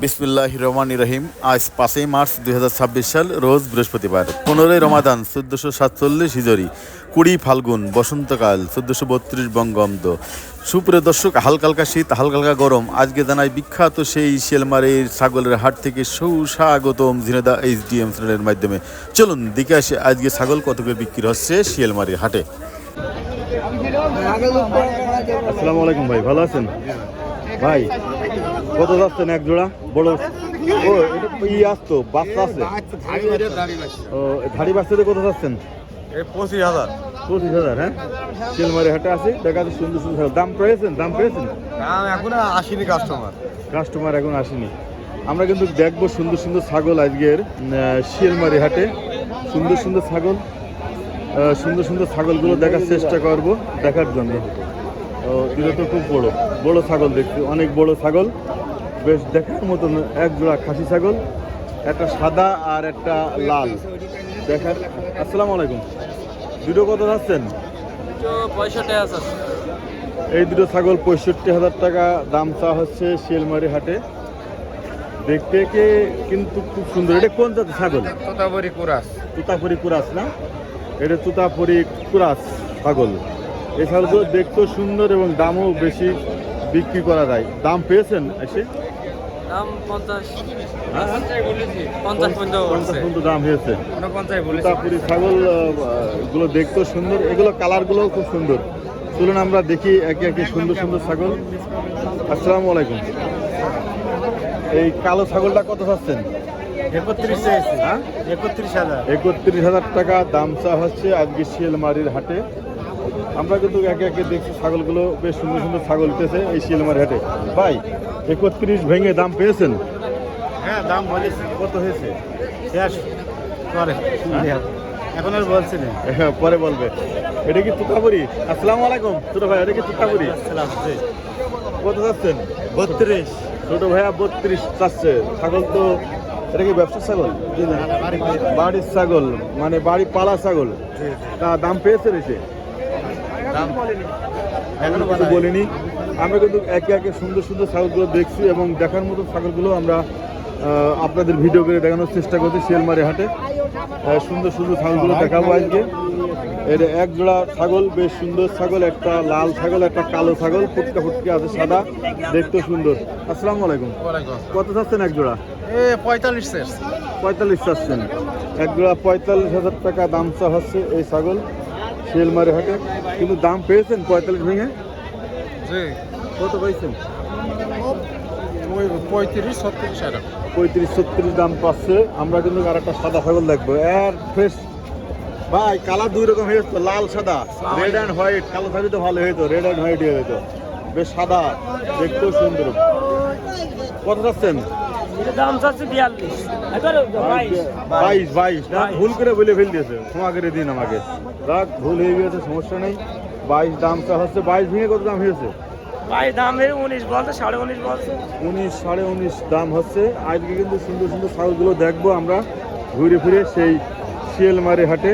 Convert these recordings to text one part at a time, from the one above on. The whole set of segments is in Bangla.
বিসমিল্লাহির রহমানির রহিম। আজ 5ই মার্চ 2026 সাল, রোজ বৃহস্পতিবার, 15ই রমাদান 1447 হিজরি, 20 ফাল্গুন বসন্তকাল, 1432 বঙ্গাব্দ। সুপ্রিয় দর্শক, হালকা হালকা শীত, হালকা হালকা গরম। আজকে জানাই বিখ্যাত সেই শিয়ালমারির ছাগলের হাট থেকে সুস্বাগতম ঝিনেদা HDM চ্যানেলের মাধ্যমে। চলুন দেখে আসি আজকে ছাগল কত করে বিক্রি হচ্ছে শিয়ালমারির হাটে। আসসালামু আলাইকুম ভাই, ভালো আছেন ভাই? কত যাচ্ছেন এক জোড়া বড়? ও এটা আসতো বাচ্চা আছে। ও ধাড়ি বাচ্চাতে কত যাচ্ছেন? 25,000। 25,000। হ্যাঁ, শিয়ালমারি হাটে আছে, দেখা যাচ্ছে সুন্দর সুন্দর। দাম পেয়েছেন? দাম এখন আসেনি, কাস্টমার এখন আসেনি। আমরা কিন্তু দেখবো সুন্দর সুন্দর ছাগল আজকের শিয়ালমারি হাটে। সুন্দর সুন্দর ছাগল, সুন্দর সুন্দর ছাগলগুলো দেখার চেষ্টা করব, দেখার জন্য। এটা তো খুব বড় বড় ছাগল, দেখছি অনেক বড় ছাগল, বেশ দেখার মতন। এক জোড়া খাসি ছাগল, একটা সাদা আর একটা লাল দেখার। আসসালামু আলাইকুম। দুটো কত যাচ্ছেন? 65,000। এই দুটো ছাগল 65,000 টাকা দাম চা হচ্ছে শিয়ালমারি হাটে। দেখতে কিন্তু খুব সুন্দর। এটা কোন জাতের ছাগল? তুতাপুরি কুরাস না? এটা তুতাপুরি কুরাস ছাগল। এই ছাগলগুলো দেখতেও সুন্দর এবং দামও বেশি বিক্রি করা যায়। দাম পেয়েছেন এসে? দাম 50 পর্যন্ত দাম হয়েছে। তুতাপুরি ছাগল গুলো দেখতেও সুন্দর, এগুলো কালারগুলোও খুব সুন্দর। চলুন আমরা দেখি একে একে সুন্দর সুন্দর ছাগল। আসসালামু আলাইকুম। এই কালো ছাগলটা কত পাচ্ছেন? 31,000 টাকা দাম চা হচ্ছে আজকে শিয়ালমারির হাটে। আমরা কিন্তু একে একে দেখছি ছাগলগুলো বেশ সুন্দর সুন্দর ছাগল উঠেছে এই শিয়ালমারি হাটে। ভাই, 31 ভেঙে দাম পেয়েছেন? হ্যাঁ, দাম বলেছি। কত হয়েছে? এখন আর বলছি না, হ্যাঁ, পরে বলবে। এটা কি তুতাপুরি? আসসালামু আলাইকুম ছোট ভাই, এটা কি তুতাপুরি? কত চাচ্ছেন? 32। ছোট ভাইয়া 32 চাচ্ছে। ছাগল তো এটা কি ব্যবসার ছাগল? বাড়ির ছাগল, মানে বাড়ি পালা ছাগল। তা দাম পেয়েছে এসে? এখনো বলিনি। আমরা কিন্তু একে একে সুন্দর সুন্দর ছাগলগুলো দেখছি এবং দেখার মতো ছাগলগুলো আমরা আপনাদের ভিডিও করে দেখানোর চেষ্টা করছি শিয়ালমারি হাটে। সুন্দর সুন্দর ছাগলগুলো দেখাবো আজকে। এটা এক জোড়া ছাগল, বেশ সুন্দর ছাগল। একটা লাল ছাগল, একটা কালো ছাগল, ফুটকা ফুটকে আছে, সাদা, দেখতে সুন্দর। আসসালামু আলাইকুম। কত চাচ্ছেন এক জোড়া? 45 চাচ্ছেন। এক জোড়া 45,000 টাকা দাম চা হচ্ছে এই ছাগল শিয়ালমারি হাটে। কিন্তু দাম পেয়েছেন 45 ভেঙে? কত পাইছেন? 35-36 দাম পাচ্ছে। আমরা কিন্তু আর একটা সাদা ছাগল দেখবো, এর ফ্রেশ। ভাই, কালার দুই রকম হয়ে যেত, লাল সাদা, রেড অ্যান্ড হোয়াইট। কালো থাকলে তো ভালো হইতো, রেড অ্যান্ড হোয়াইট হয়ে যেত। বেশ সাদা, দেখতেও সুন্দর। কত চাচ্ছেন? দাম চাচ্ছে 22 না? ভুল করে বলে ফেল দিয়েছে, ক্ষমা করে দিন আমাকে। রাখ, ভুল হয়ে গিয়েছে, সমস্যা নেই। 22 দাম চা হচ্ছে। 22 ভেঙে কত দাম হয়েছে? 19 বলছে, 19.5 বলছে। 19-19.5 দাম হচ্ছে। আজকে কিন্তু সুন্দর সুন্দর ছাগলগুলো দেখবো আমরা ঘুরে ফিরে সেই শিয়ালমারি হাটে।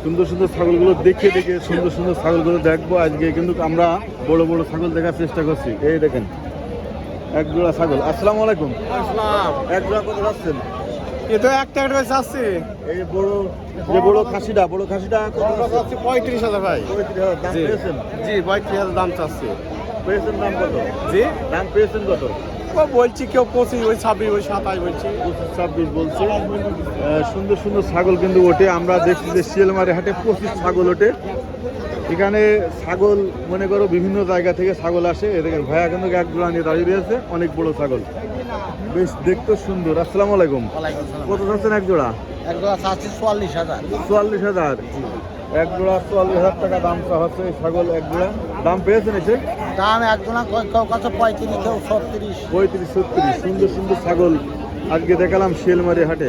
সুন্দর সুন্দর ছাগলগুলো দেখে দেখে সুন্দর সুন্দর ছাগলগুলো দেখবো আজকে। কিন্তু আমরা বড় বড় ছাগল দেখার চেষ্টা করছি। এই দেখেন এক জোড়া ছাগল। আসসালামু আলাইকুম। এক জোড়া কত যাচ্ছেন? এটা একটা আছে। এই বড় যে বড় খাসিটা কত যাচ্ছে? 35,000 ভাই। 35,000 দাম পেয়েছেন? জি, 35,000 দাম চাচ্ছে। পেয়েছেন দাম কত? জি, দাম পেয়েছেন কত? বলছি কেউ 25, 26, 27 বলছি। 26 বলছে। সুন্দর সুন্দর ছাগল কিন্তু ওঠে। আমরা দেখছি যে শিয়ালমারি হাটে 25 ছাগল ওঠে। এখানে ছাগল মনে করো বিভিন্ন জায়গা থেকে ছাগল আসে। দেখেন ভাইয়া কিন্তু এক জোড়া নিয়ে দাঁড়িয়ে রয়েছে, অনেক বড় ছাগল, বেশ দেখতে সুন্দর। আসসালামু আলাইকুম। কত যাচ্ছেন এক জোড়া? এক জোড়া চাচ্ছি 44,000। 44,000। এক জোড়া 44,000 টাকা দাম চা হচ্ছে এই ছাগল। এক জোড়া দাম পেয়েছেন এসে? দাম এক জোড়া কেউ কাছে 35, কেউ 36। 35-36 সুন্দর সুন্দর ছাগল আজকে দেখালাম শিয়ালমারি হাটে।